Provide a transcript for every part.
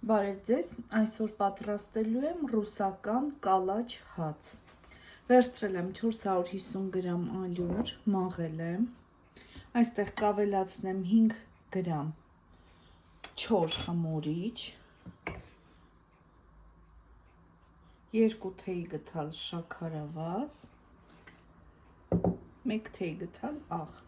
Բարև ձեզ, այսօր պատրաստելու եմ ռուսական կալաչ հաց։ Վերցրել եմ 450 գրամ ալյուր, մաղել եմ։ Այստեղ կավելացնեմ 5 գրամ չոր խմորիչ, 2 թեյ գթալ շաքարավազ, 1 թեյ գթալ աղ։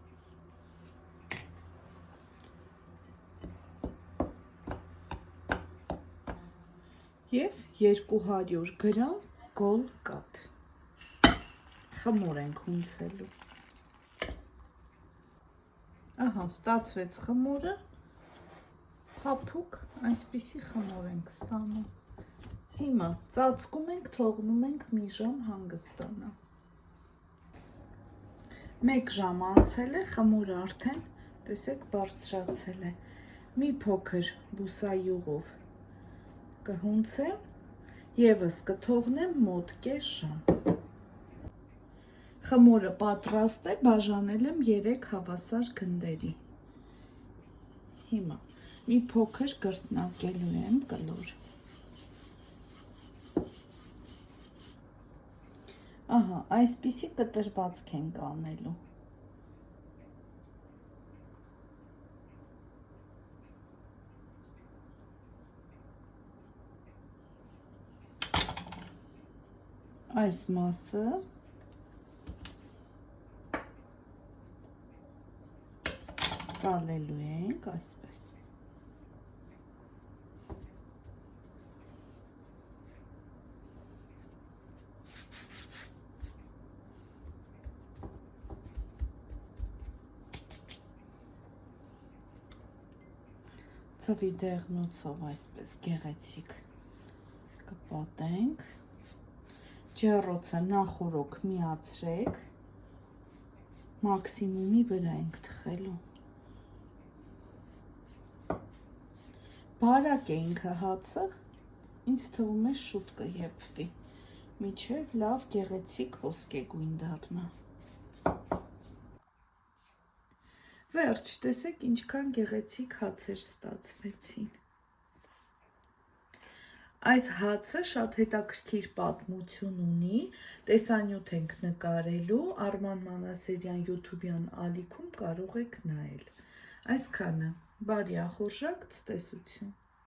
Եվ 200 գրամ գոլ կաթ։ Խմոր ենք հունցելու։ Ահա, ստացվեց խմորը, փափուկ, այսպիսի խմոր ենք ստանում։ Հիմա ծածկում ենք, թողնում ենք մի ժամ հանգստանա։ 1 ժամ անցել է, խմորը արդեն, տեսեք, բարձրացել է։ Մի փոքր բուսայուղով կհունցեմ եւս կթողնեմ մոտ կես ժամ։ Խմորը պատրաստ է, բաժանել եմ 3 հավասար գնդերի։ Հիմա մի փոքր կրտնակելու եմ կլոր։ Ահա, այսպիսի կտրվածք ենք անելու։ Այս մասը ծալելու ենք այսպես։ Ծվի դեղնոցով այսպես գեղեցիկ կպատենք։ Ջեռոցը նախորոք միացրեք, մաքսիմումի վրա ենք թխելու։ Բարակ է ինքը հացը, ինձ թվում է շուտ կեփվի, մինչև լավ գեղեցիկ ոսկեգույն դառնա։ Վերջ, տեսեք ինչքան գեղեցիկ հացեր ստացվեցին։ Այս հացը շատ հետաքրքիր պատմություն ունի, տեսանյութ ենք նկարելու, Արման Մանասերյան YouTube-յան ալիքում կարող եք նայել։ Այսքանը, բարի ախորժակ, ցտեսություն։